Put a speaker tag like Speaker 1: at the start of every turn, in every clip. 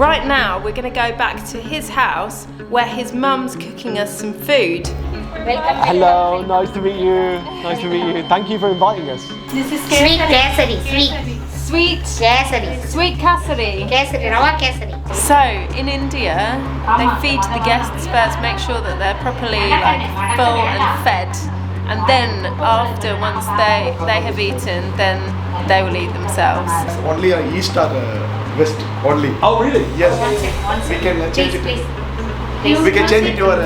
Speaker 1: right now we're going to go back to his house where his mum's cooking us some food.
Speaker 2: Welcome.
Speaker 3: Hello, nice to meet you. Nice to meet you. Thank you for inviting us.
Speaker 1: This is
Speaker 2: Sweet kesari,
Speaker 1: Sweet
Speaker 2: kesari,
Speaker 1: Sweet kasari.
Speaker 2: kesari, rawa kesari.
Speaker 1: So in India, they feed the guests first, make sure that they're properly full and fed, and then after, once they have eaten, then they will eat themselves.
Speaker 4: Only east or west only.
Speaker 3: Oh, really?
Speaker 4: Yes.
Speaker 2: One second.
Speaker 4: We can change it.
Speaker 2: Please.
Speaker 4: We can change it to our.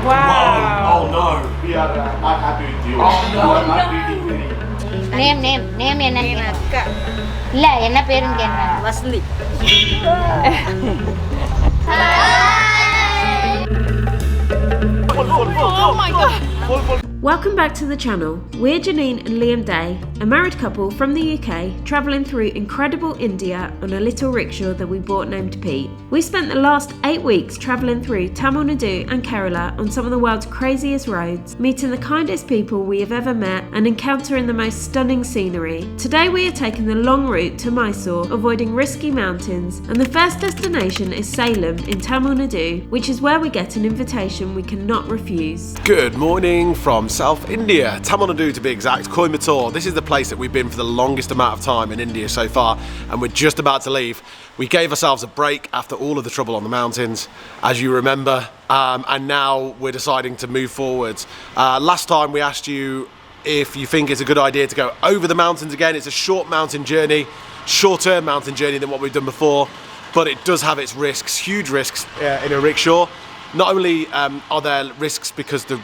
Speaker 1: Wow.
Speaker 4: Oh no, we are not happy with you. Oh no, not reading very.
Speaker 2: Name என்ன இல்ல என்ன பேருன்னு கேக்குறாங்க. Vasanthi.
Speaker 1: Oh my god.
Speaker 5: Welcome back to the channel. We're Janine and Liam Day, a married couple from the UK travelling through incredible India on a little rickshaw that we bought named Pete. We spent the last 8 weeks travelling through Tamil Nadu and Kerala on some of the world's craziest roads, meeting the kindest people we have ever met and encountering the most stunning scenery. Today we are taking the long route to Mysore, avoiding risky mountains, and the first destination is Salem in Tamil Nadu, which is where we get an invitation we cannot refuse.
Speaker 3: Good morning from South India, Tamil Nadu to be exact, Coimbatore. This is the place that we've been for the longest amount of time in India so far, and we're just about to leave. We gave ourselves a break after all of the trouble on the mountains, as you remember, and now we're deciding to move forwards. Last time we asked you if you think it's a good idea to go over the mountains again. It's a short mountain journey, shorter mountain journey than what we've done before, but it does have its risks, huge risks in a rickshaw. Not only are there risks because the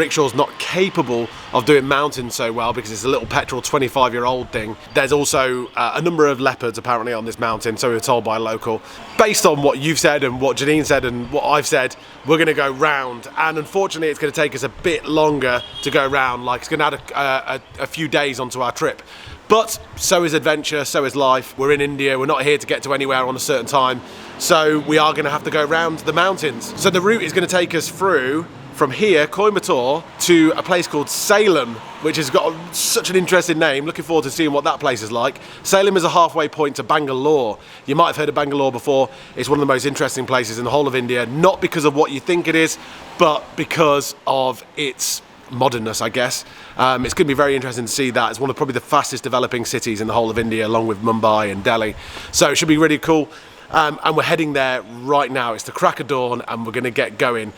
Speaker 3: rickshaw's not capable of doing mountains so well because it's a little petrol 25-year-old thing, there's also a number of leopards apparently on this mountain, so we were told by a local. Based on what you've said and what Janine said and what I've said, we're going to go round, and unfortunately it's going to take us a bit longer to go round, like it's going to add a few days onto our trip. But so is adventure, so is life. We're in India, we're not here to get to anywhere on a certain time, so we are going to have to go round the mountains. So the route is going to take us through, from here, Coimbatore, to a place called Salem, which has got such an interesting name. Looking forward to seeing what that place is like. Salem is a halfway point to Bangalore. You might have heard of Bangalore before. It's one of the most interesting places in the whole of India, not because of what you think it is, but because of its modernness, I guess. It's going to be very interesting to see that. It's one of probably the fastest developing cities in the whole of India, along with Mumbai and Delhi. So it should be really cool. And we're heading there right now. It's the crack of dawn and we're going to get going.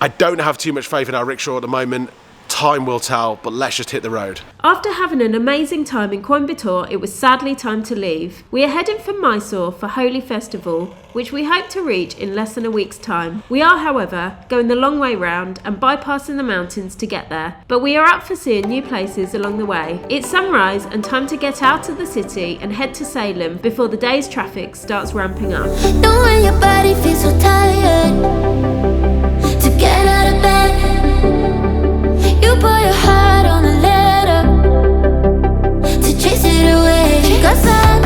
Speaker 3: I don't have too much faith in our rickshaw at the moment. Time will tell, but let's just hit the road.
Speaker 5: After having an amazing time in Coimbatore, it was sadly time to leave. We are heading for Mysore for Holi Festival, which we hope to reach in less than a week's time. We are, however, going the long way round and bypassing the mountains to get there, but we are up for seeing new places along the way. It's sunrise and time to get out of the city and head to Salem before the day's traffic starts ramping up.
Speaker 6: Know when your body feels so tired to get out of bed. You put your heart on a letter to chase it away. 'Cause and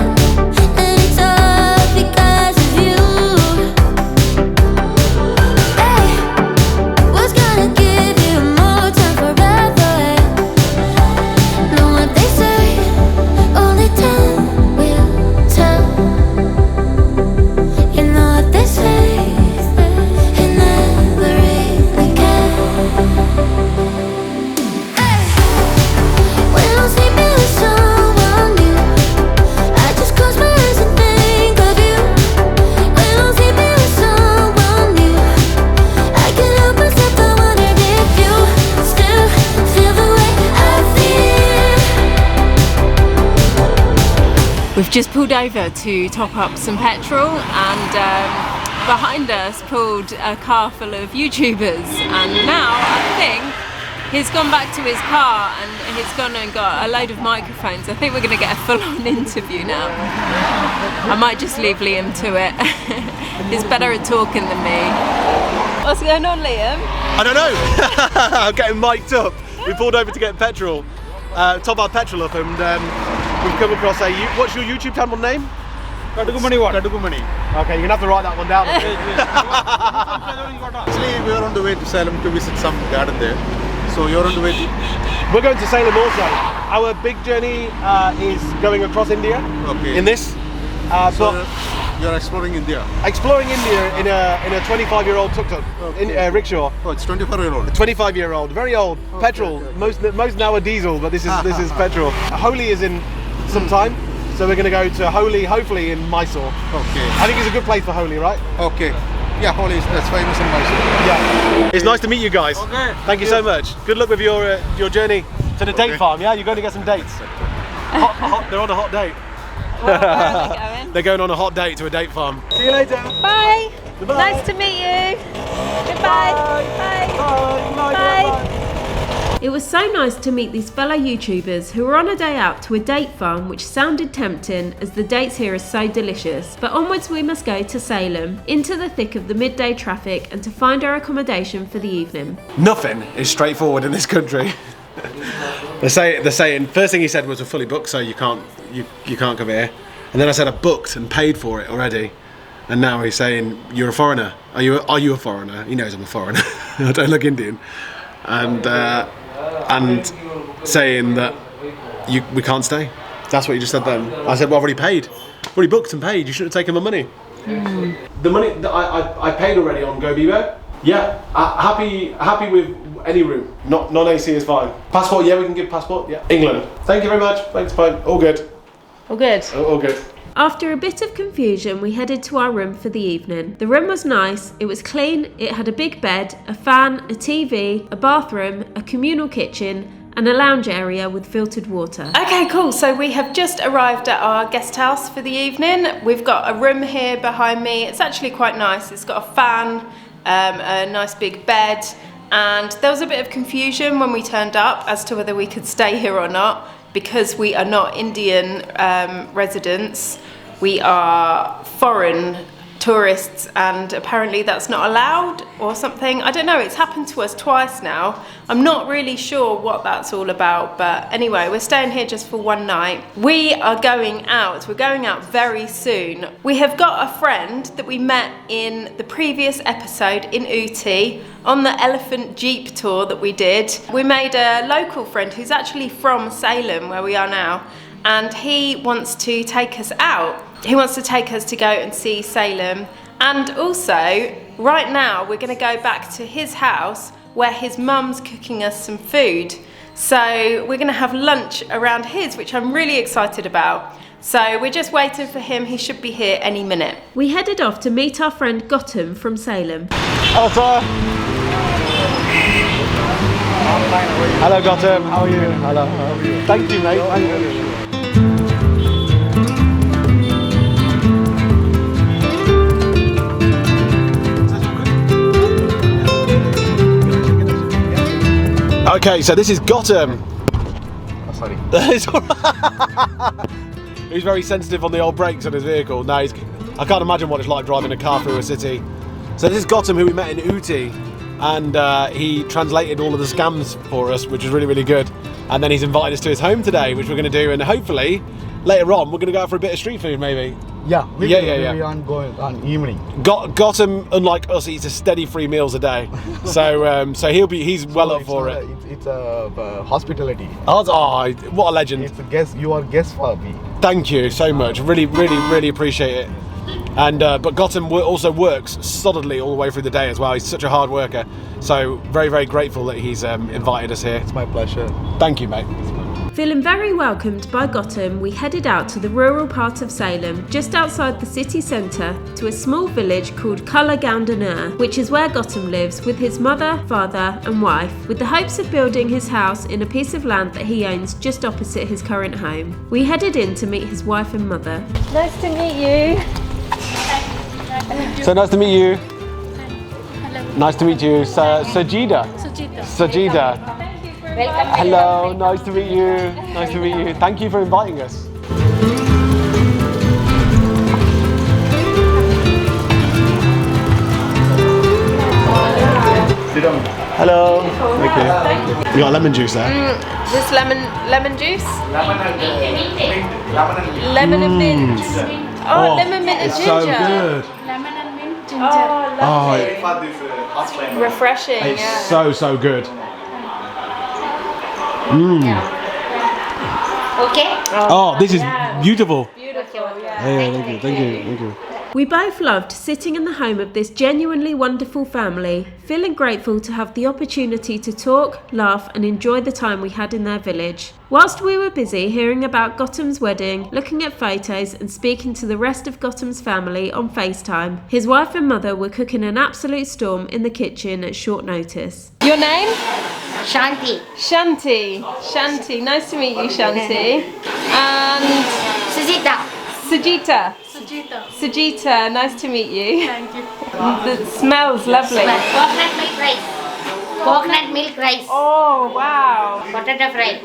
Speaker 6: it's all because of you. Hey, what's gonna give you more time forever? Know what they say, only time will tell. You know what they say, it never really can.
Speaker 1: We've just pulled over to top up some petrol, and behind us pulled a car full of YouTubers, and now I think he's gone back to his car and he's gone and got a load of microphones. I think we're going to get a full-on interview now. I might just leave Liam to it. He's better at talking than me. What's going on, Liam?
Speaker 3: I don't know. I'm getting mic'd up. We pulled over to get petrol, top our petrol up, and we've come across what's your YouTube channel name?
Speaker 7: Kadukumani what? Kadukumani.
Speaker 3: Okay, you're going to have to write that one down.
Speaker 7: Actually, we are on the way to Salem to visit some garden there. So you're on the way to...
Speaker 3: We're going to Salem also. Our big journey is going across India.
Speaker 7: Okay.
Speaker 3: In this. But
Speaker 7: You're exploring India.
Speaker 3: Exploring India in a 25-year-old tuk-tuk, rickshaw.
Speaker 7: Oh, it's 24-year-old.
Speaker 3: 25-year-old, very old, petrol. Most now are diesel, but this is petrol. Holi is in some time, so we're going to go to Holi, hopefully in Mysore.
Speaker 7: Okay.
Speaker 3: I think it's a good place for Holi, right?
Speaker 7: Okay. Yeah, Holi is that's famous in Mysore.
Speaker 3: Yeah. It's nice to meet you guys.
Speaker 7: Okay.
Speaker 3: Thank you so much. Good luck with your journey to the date farm. Yeah, you're going to get some dates. They're on a hot date.
Speaker 1: Where are they going?
Speaker 3: They're going on a hot date to a date farm. See you later.
Speaker 1: Bye.
Speaker 3: Goodbye.
Speaker 1: Nice to meet you. Goodbye. Bye. Bye.
Speaker 5: It was so nice to meet these fellow YouTubers who were on a day out to a date farm, which sounded tempting as the dates here are so delicious. But onwards we must go to Salem, into the thick of the midday traffic, and to find our accommodation for the evening.
Speaker 3: Nothing is straightforward in this country. They're saying first thing he said was we're fully booked, so you can't come here. And then I said I booked and paid for it already. And now he's saying you're a foreigner. Are you a foreigner? He knows I'm a foreigner. I don't look Indian. And saying that we can't stay. That's what you just said then. I said, well, I've already paid. I've already booked and paid. You shouldn't have taken my money. The money that I paid already on GoBeaver. Yeah, happy with any room. Non-AC is fine. Passport, yeah, we can give passport. Yeah. England. Thank you very much. Thanks, fine. All good.
Speaker 1: All good.
Speaker 3: All good.
Speaker 5: After a bit of confusion, we headed to our room for the evening. The room was nice, it was clean, it had a big bed, a fan, a TV, a bathroom, a communal kitchen, and a lounge area with filtered water.
Speaker 1: Okay, cool. So we have just arrived at our guest house for the evening. We've got a room here behind me. It's actually quite nice. It's got a fan, a nice big bed, and there was a bit of confusion when we turned up as to whether we could stay here or not, because we are not Indian residents. We are foreign tourists, and apparently that's not allowed or something. I don't know, it's happened to us twice now. I'm not really sure what that's all about, but anyway, we're staying here just for one night. We are going out. We're going out very soon. We have got a friend that we met in the previous episode in Ooty on the elephant jeep tour that we did. We made a local friend who's actually from Salem, where we are now, and he wants to take us out. He wants to take us to go and see Salem. And also, right now, we're gonna go back to his house where his mum's cooking us some food. So we're gonna have lunch around his, which I'm really excited about. So we're just waiting for him. He should be here any minute.
Speaker 5: We headed off to meet our friend Gautam from Salem.
Speaker 3: Hello, sir. Hello, Gautam. How are you? Hello. How are you? Thank you, mate. Thank you. Okay, so this is Gautam.
Speaker 7: Oh, sorry.
Speaker 3: He's very sensitive on the old brakes on his vehicle. Now I can't imagine what it's like driving a car through a city. So this is Gautam, who we met in Ooty, and he translated all of the scams for us, which is really, really good. And then he's invited us to his home today, which we're going to do, and hopefully later on we're going to go out for a bit of street food, maybe.
Speaker 8: Yeah,
Speaker 3: Yeah.
Speaker 8: Maybe on evening.
Speaker 3: Gautam, unlike us, eats a steady 3 meals a day. So he's well up for it.
Speaker 8: It's a hospitality.
Speaker 3: Oh, what a legend.
Speaker 8: It's a guest. You are guest for me.
Speaker 3: Thank you so much. Really, really, really appreciate it. And but Gautam also works solidly all the way through the day as well. He's such a hard worker. So very, very grateful that he's invited us here.
Speaker 8: It's my pleasure.
Speaker 3: Thank you, mate.
Speaker 5: Feeling very welcomed by Gautam, we headed out to the rural part of Salem, just outside the city centre, to a small village called Grandad, which is where Gautam lives with his mother, father and wife, with the hopes of building his house in a piece of land that he owns just opposite his current home. We headed in to meet his wife and mother.
Speaker 1: Nice to meet you.
Speaker 3: So nice to meet you. Nice to meet you. Sajida. Sajida.
Speaker 2: Welcome.
Speaker 3: Hello, nice to meet you. Nice to meet you. Thank you for inviting us.
Speaker 7: Sit down.
Speaker 3: Hello. Thank you. You got lemon juice there?
Speaker 1: This lemon juice?
Speaker 7: Lemon and mint.
Speaker 1: Lemon and mint. Oh, lemon, mint and
Speaker 3: it's
Speaker 1: ginger.
Speaker 3: so good.
Speaker 2: Lemon and mint ginger.
Speaker 1: Oh,
Speaker 3: Oh,
Speaker 1: refreshing.
Speaker 3: it's
Speaker 1: Yeah.
Speaker 3: so good.
Speaker 2: Okay.
Speaker 3: Oh, this is beautiful.
Speaker 1: Beautiful. Yeah.
Speaker 3: Yeah, thank you.
Speaker 5: We both loved sitting in the home of this genuinely wonderful family, feeling grateful to have the opportunity to talk, laugh and enjoy the time we had in their village. Whilst we were busy hearing about Gautam's wedding, looking at photos and speaking to the rest of Gautam's family on FaceTime, his wife and mother were cooking an absolute storm in the kitchen at short notice.
Speaker 1: Your name?
Speaker 2: Shanti.
Speaker 1: Shanti. Shanti. Nice to meet you, Shanti. And
Speaker 2: Sujita.
Speaker 1: Sujita. Sujita. Nice to meet you. Thank you. It smells lovely.
Speaker 2: Coconut milk rice. Coconut milk rice.
Speaker 1: Oh, wow.
Speaker 2: Potato fry.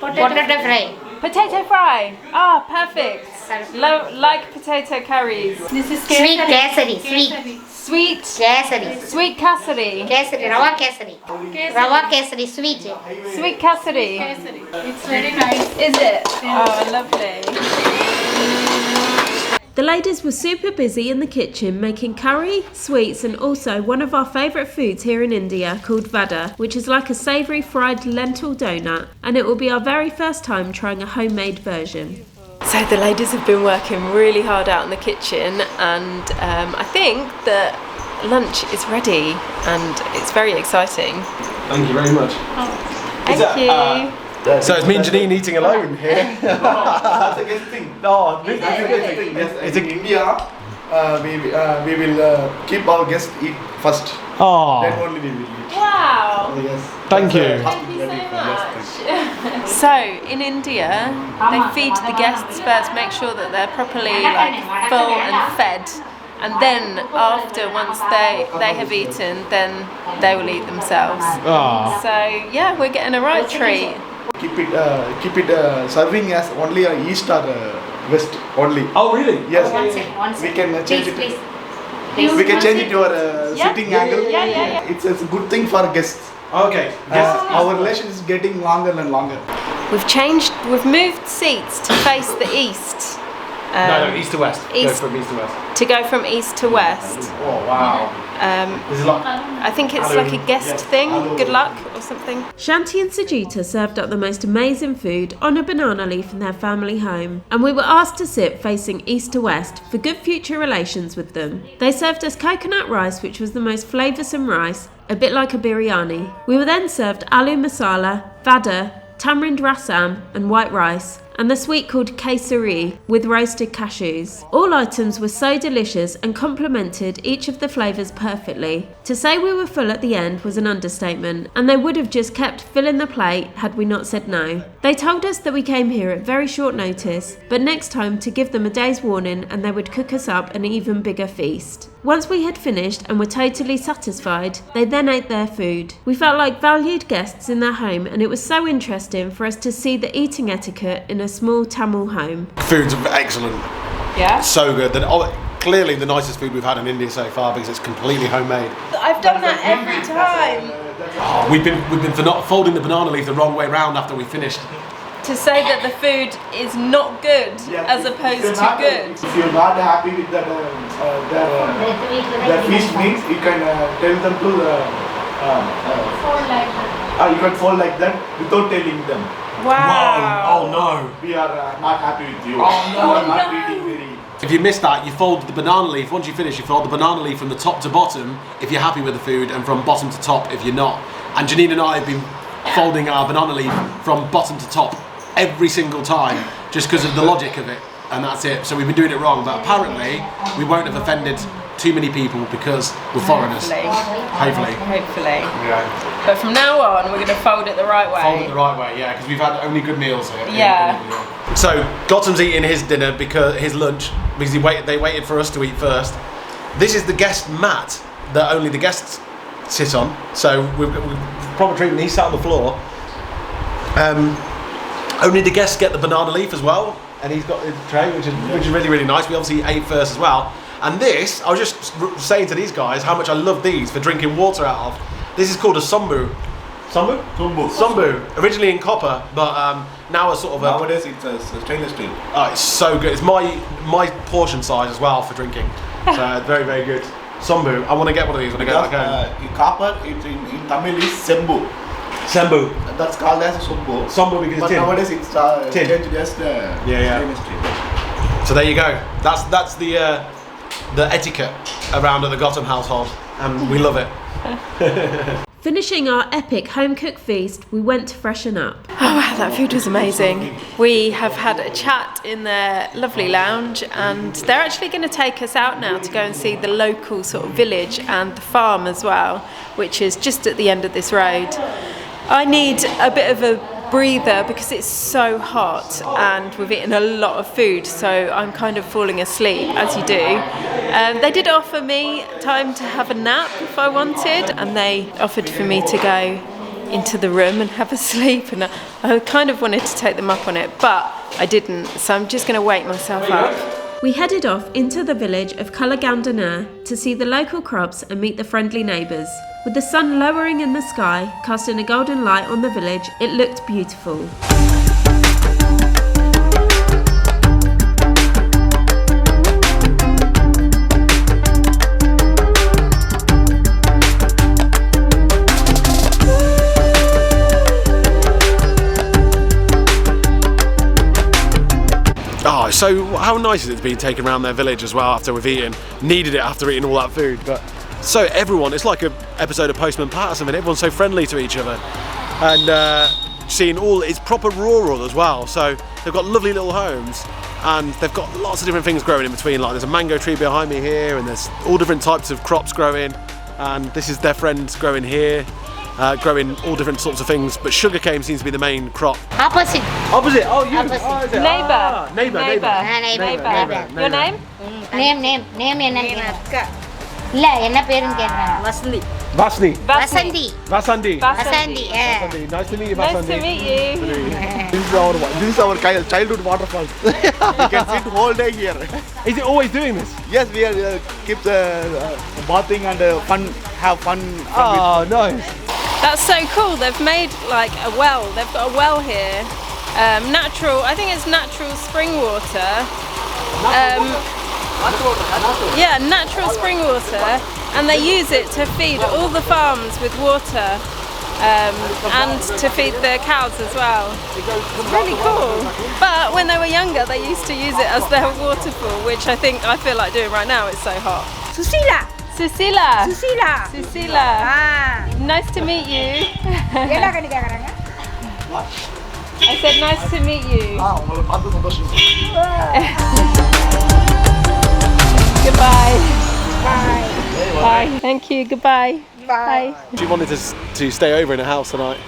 Speaker 2: Potato fry.
Speaker 1: Potato fry. Ah, perfect. Like potato curries.
Speaker 2: This is sweet kesari.
Speaker 1: Sweet.
Speaker 2: Kesari.
Speaker 1: Sweet casserie.
Speaker 2: Kesari. Rava kesari. Rava kesari. Sweet.
Speaker 1: Sweet casserie.
Speaker 2: It's very nice.
Speaker 1: Is it? Oh, lovely.
Speaker 5: The ladies were super busy in the kitchen making curry, sweets and also one of our favourite foods here in India called vada, which is like a savoury fried lentil donut, and it will be our very first time trying a homemade version.
Speaker 1: So the ladies have been working really hard out in the kitchen, and I think that lunch is ready and it's very exciting.
Speaker 3: Thank you very much.
Speaker 1: Thank you.
Speaker 3: So it's me and Janine eating alone here.
Speaker 8: That's a good thing.
Speaker 3: No,
Speaker 8: That's a good thing. Yes, in India, we will keep our guests eat first.
Speaker 3: Oh,
Speaker 8: Then only we will eat.
Speaker 1: Wow.
Speaker 8: Yes.
Speaker 3: thank you.
Speaker 1: Thank you so much. So in India, they feed the guests first, make sure that they're properly full and fed, and then after, once they have eaten, then they will eat themselves.
Speaker 3: Oh.
Speaker 1: So yeah, we're getting a right treat.
Speaker 8: Keep it serving as only east or west only.
Speaker 3: Oh, really?
Speaker 8: Yes.
Speaker 2: One second.
Speaker 8: We can change
Speaker 2: Please.
Speaker 8: it. We can change it to our sitting angle.
Speaker 1: Yeah.
Speaker 8: It's a good thing for guests.
Speaker 3: Okay.
Speaker 8: Our relation is getting longer and longer.
Speaker 1: We've moved seats to face the east.
Speaker 3: No, east to west.
Speaker 1: East.
Speaker 3: Go from east to west.
Speaker 1: To go from east to west.
Speaker 3: Oh, wow. This is like
Speaker 1: I think it's like a guest thing, good luck or something.
Speaker 5: Shanti and Sujita served up the most amazing food on a banana leaf in their family home, and we were asked to sit facing east to west for good future relations with them. They served us coconut rice, which was the most flavoursome rice, a bit like a biryani. We were then served aloo masala, vada, tamarind rasam and white rice, and the sweet called kesari with roasted cashews. All items were so delicious and complemented each of the flavours perfectly. To say we were full at the end was an understatement, and they would have just kept filling the plate had we not said no. They told us that we came here at very short notice, but next time to give them a day's warning and they would cook us up an even bigger feast. Once we had finished and were totally satisfied, they then ate their food. We felt like valued guests in their home, and it was so interesting for us to see the eating etiquette in a small Tamil home.
Speaker 3: food's excellent.
Speaker 1: Yeah?
Speaker 3: So good. Clearly the nicest food we've had in India so far because it's completely homemade.
Speaker 1: I've done that every time.
Speaker 3: Oh, we've been for not folding the banana leaf the wrong way round after we finished.
Speaker 1: To say that the food is not good as opposed to good.
Speaker 8: If you're not happy with that, their feast means you can tell them to
Speaker 2: Fold like that.
Speaker 8: you can fold like that without telling them.
Speaker 1: Wow.
Speaker 3: Oh no.
Speaker 8: We are not happy with you.
Speaker 3: Oh,
Speaker 8: You are not eating very.
Speaker 3: If you missed that, you fold the banana leaf. Once you finish, you fold the banana leaf from the top to bottom if you're happy with the food, and from bottom to top if you're not. And Janine and I have been folding our banana leaf from bottom to top every single time just because of the logic of it, and that's it. So we've been doing it wrong, but apparently we won't have offended too many people because we're foreigners. Hopefully.
Speaker 1: Hopefully. But from now on, we're going to fold it the right way.
Speaker 3: Fold it the right way, yeah, because we've had only good meals here.
Speaker 1: Yeah.
Speaker 3: So Gautam's eating his dinner because his lunch because they waited for us to eat first. This is the guest mat that only the guests sit on. So we've proper treatment. He sat on the floor. Only the guests get the banana leaf as well, and he's got the tray, which is really, really nice. We obviously ate first as well. And this, I was just saying to these guys how much I love these for drinking water out of. This is called a sombu. Sombu? Sombu. Originally in copper, but now a sort of a...
Speaker 4: Nowadays it's a stainless steel.
Speaker 3: Oh, it's so good. It's my portion size as well for drinking. So very, very good. Sombu. I want to get one of these when I go back home.
Speaker 4: In copper, in Tamil is sembu.
Speaker 3: Sembu.
Speaker 4: That's called as sombu.
Speaker 3: Sombu because
Speaker 4: But
Speaker 3: it's tin.
Speaker 4: nowadays it's
Speaker 3: Tin.
Speaker 4: changed as
Speaker 3: Yeah.
Speaker 4: stainless steel.
Speaker 3: So there you go. That's the the etiquette around the Gotham household, and we love it.
Speaker 5: Finishing our epic home-cooked feast, we went to freshen up.
Speaker 1: Oh wow, that food was amazing. We have had a chat in their lovely lounge, and they're actually going to take us out now to go and see the local sort of village and the farm as well, which is just at the end of this road. I need a bit of a breather because it's so hot and we've eaten a lot of food, so I'm kind of falling asleep, as you do. They did offer me time to have a nap if I wanted, and they offered for me to go into the room and have a sleep, and I kind of wanted to take them up on it, but I didn't, so I'm just going to wake myself up.
Speaker 5: We headed off into the village of Grandad to see the local crops and meet the friendly neighbours. With the sun lowering in the sky, casting a golden light on the village, it looked beautiful.
Speaker 3: Oh, so how nice is it to be taken around their village as well after we've eaten? Needed it after eating all that food, but so everyone, it's like an episode of Postman Pat or something. Everyone's so friendly to each other, and seeing all, it's proper rural as well. So they've got lovely little homes, and they've got lots of different things growing in between. Like there's a mango tree behind me here, and there's all different types of crops growing. And this is their friends growing here, growing all different sorts of things. But sugarcane seems to be the main crop.
Speaker 2: Opposite.
Speaker 3: Opposite. Oh, you.
Speaker 2: Opposite.
Speaker 3: Oh, is it?
Speaker 1: Neighbour.
Speaker 3: Ah, neighbour.
Speaker 1: Neighbour. Your name?
Speaker 2: Name என்ன இல்ல என்ன பேருன்னு கேக்குறாங்க
Speaker 3: Vasni.
Speaker 2: Vasanthi
Speaker 3: Vasandi.
Speaker 2: Vasanthi
Speaker 3: Nice to meet you,
Speaker 1: Nice
Speaker 3: Vasandi.
Speaker 1: to meet you.
Speaker 8: This is our childhood waterfall. You can sit whole day here.
Speaker 3: Is it always doing this?
Speaker 8: Yes, we are keep bathing and have fun.
Speaker 3: Oh, nice.
Speaker 1: That's so cool. They've made like a well. They've got a well here. Natural, I think it's natural spring water. Yeah, natural spring water, and they use it to feed all the farms with water, and to feed the cows as well. It's really cool. But when they were younger, they used to use it as their waterfall, which I feel like doing right now. It's so hot.
Speaker 9: Susila.
Speaker 1: Nice to meet you.
Speaker 9: என்ன கண்ணு கேக்குறாங்க
Speaker 1: I said nice to meet you.
Speaker 8: உங்களை பார்த்து சந்தோஷம்.
Speaker 1: Goodbye. Bye. Thank you. Goodbye. Bye.
Speaker 3: She wanted us to stay over in a house tonight.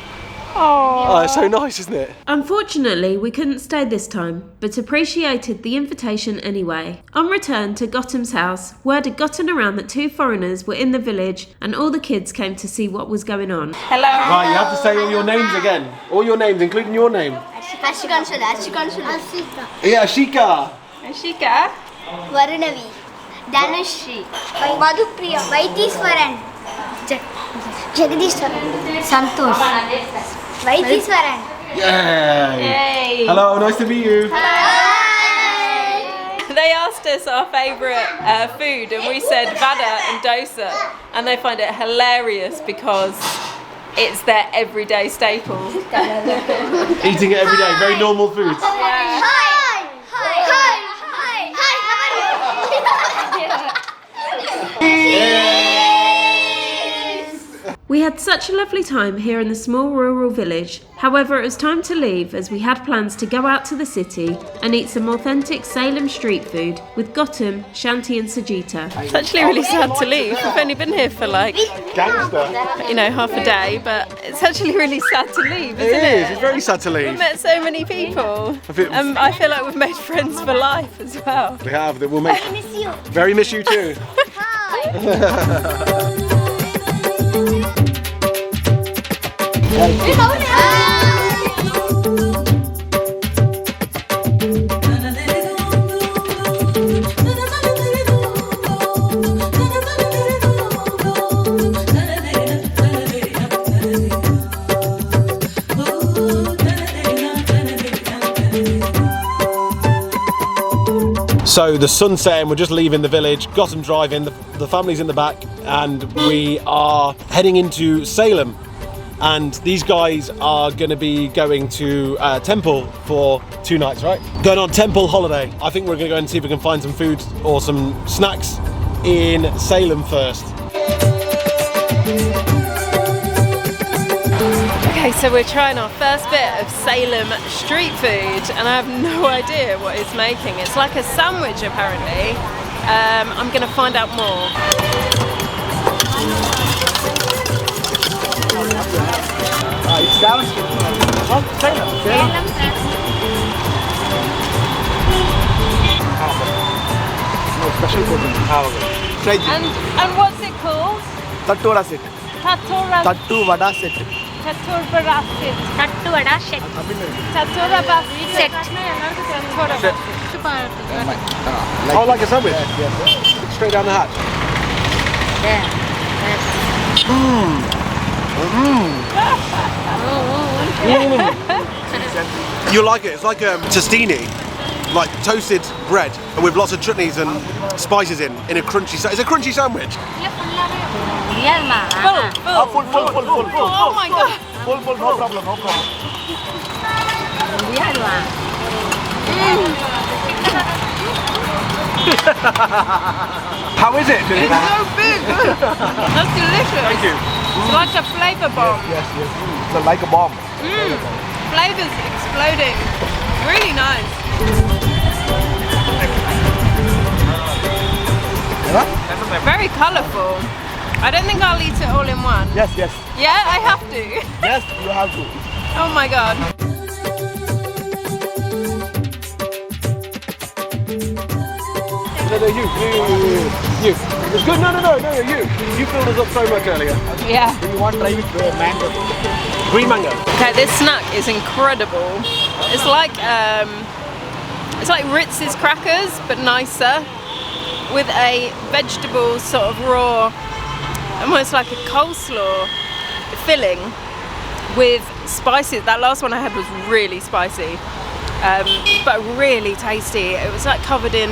Speaker 1: Oh,
Speaker 3: it's so nice, isn't it?
Speaker 5: Unfortunately, we couldn't stay this time, but appreciated the invitation anyway. On return to Gotham's house, word had gotten around that 2 foreigners were in the village, and all the kids came to see what was going on.
Speaker 1: hello.
Speaker 3: Right, you have to say all your names again. All your names, including your name. Yeah, Ashika.
Speaker 1: Ashika.
Speaker 10: Varunavi, Dhanushri, Madhupriya, Vaitishwaran, Jagadishwaran, Santosh, Vaitishwaran.
Speaker 3: Yay! Hello, nice to meet you.
Speaker 1: They asked us our favourite food, and we said vada and dosa, and they find it hilarious because it's their everyday staple.
Speaker 3: Eating it every day, very normal food.
Speaker 5: We had such a lovely time here in the small rural village. However, it was time to leave as we had plans to go out to the city and eat some authentic Salem street food with Gotham, Shanti and Sajita.
Speaker 1: It's actually really sad to leave. We've only been here for like, half a day, but it's actually really sad to leave, isn't it?
Speaker 3: It's very sad to leave.
Speaker 1: We've met so many people. I feel like we've made friends for life as well.
Speaker 3: We have, that will make. Very miss you too. So the sun's setting, we're just leaving the village, Gotham driving, the family's in the back, and we are heading into Salem. And these guys are going to be going to temple for 2 nights, right? Going on temple holiday. I think we're going to go and see if we can find some food or some snacks in Salem first.
Speaker 1: Okay, so we're trying our first bit of Salem street food, and I have no idea what it's making. It's like a sandwich, apparently. I'm gonna find out more.
Speaker 8: It's down. Salem. Special cooking.
Speaker 1: And what's it called?
Speaker 8: Tattu vada set. Tattu vada set.
Speaker 1: Tattu vada set.
Speaker 10: Tattu vada set.
Speaker 1: Tattu vada set.
Speaker 3: Oh, like a sandwich?
Speaker 8: Yes.
Speaker 3: Straight down the hatch. You like it? It's like a tostini, like toasted bread with lots of chutneys and spices in a crunchy. It's a crunchy sandwich. Full.
Speaker 1: Oh my god.
Speaker 8: Full, no problem. How is it?
Speaker 1: It's so big. That's delicious.
Speaker 8: Thank you.
Speaker 1: It's like a flavour bomb.
Speaker 8: Yes. It's like a bomb.
Speaker 1: Flavours exploding. Really nice. Very colourful. I don't think I'll eat it all in one.
Speaker 8: Yes.
Speaker 1: Yeah, I have to.
Speaker 8: Yes, you have to.
Speaker 1: Oh my god.
Speaker 3: No, you. It's good. No, you. You filled us up so much earlier.
Speaker 1: Yeah.
Speaker 8: Do you want to try with mango?
Speaker 3: Green mango.
Speaker 1: Okay, this snack is incredible. It's like Ritz's crackers, but nicer, with a vegetable sort of raw, almost like a coleslaw filling with spices. That last one I had was really spicy, but really tasty. It was like covered in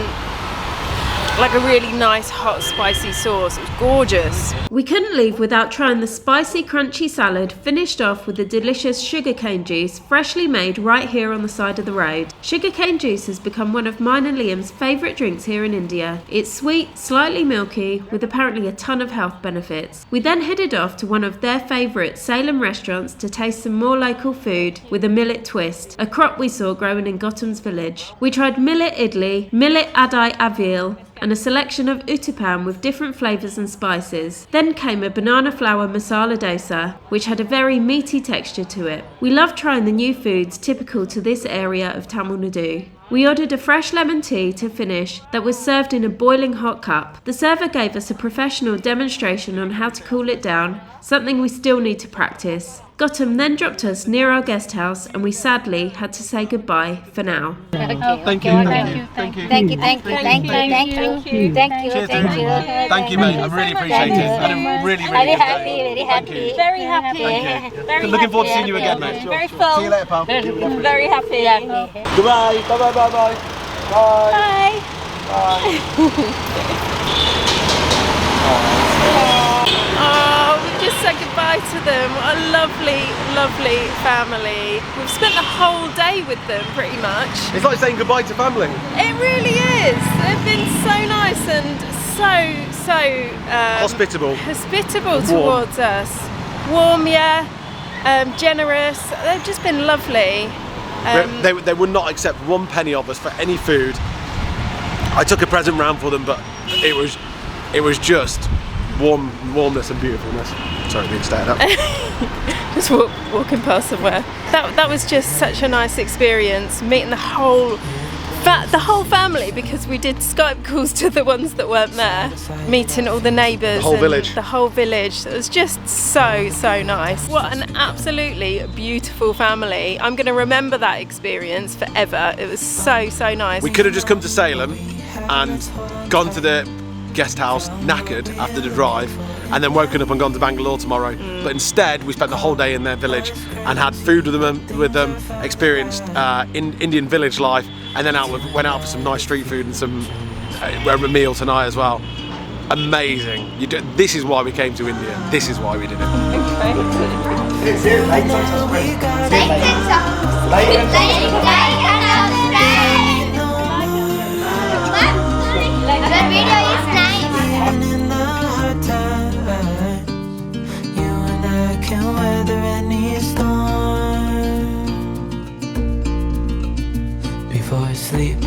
Speaker 1: like a really nice hot spicy sauce. It was gorgeous.
Speaker 5: We couldn't leave without trying the spicy crunchy salad, finished off with the delicious sugarcane juice freshly made right here on the side of the road. Sugarcane juice has become one of mine and Liam's favourite drinks here in India. It's sweet, slightly milky, with apparently a ton of health benefits. We then headed off to one of their favourite Salem restaurants to taste some more local food with a millet twist, a crop we saw growing in Gautam's village. We tried millet idli, millet adai avial, and a selection of uttapam with different flavours and spices. Then came a banana flour masala dosa, which had a very meaty texture to it. We loved trying the new foods typical to this area of Tamil Nadu. We ordered a fresh lemon tea to finish that was served in a boiling hot cup. The server gave us a professional demonstration on how to cool it down, something we still need to practice. Gautam then dropped us near our guest house and we sadly had to say goodbye for now.
Speaker 3: Thank you.
Speaker 2: Thank you,
Speaker 3: mate. I really appreciate it. I had a really good day.
Speaker 2: Very happy.
Speaker 3: Very looking forward to seeing you again, mate.
Speaker 2: Very full.
Speaker 3: See you later, pal.
Speaker 2: Very happy.
Speaker 3: Goodbye. Bye.
Speaker 1: Oh, we've just said goodbye to them. What a lovely family. We've spent the whole day with them pretty much.
Speaker 3: It's like saying goodbye to family.
Speaker 1: It really is. They've been so nice and so hospitable towards us. Warm, yeah. Generous. They've just been lovely.
Speaker 3: They would not accept one penny of us for any food. I took a present round for them, but it was just warmness and beautifulness. Sorry, being stared at.
Speaker 1: Just walking past somewhere. That was just such a nice experience, meeting the whole family, because we did Skype calls to the ones that weren't there, meeting all the neighbours, the whole village. It was just so nice. What an absolutely beautiful family. I'm going to remember that experience forever. It was so nice.
Speaker 3: We could have just come to Salem and gone to the guest house knackered after the drive and then woken up and gone to Bangalore tomorrow, but instead we spent the whole day in their village and had food with them, experienced Indian village life, and then went out for some nice street food and some a meal tonight as well. Amazing. This is why we came to India. This is why we did it.
Speaker 8: Like and subscribe.
Speaker 10: Like and subscribe. Our video is nice.
Speaker 11: sleep.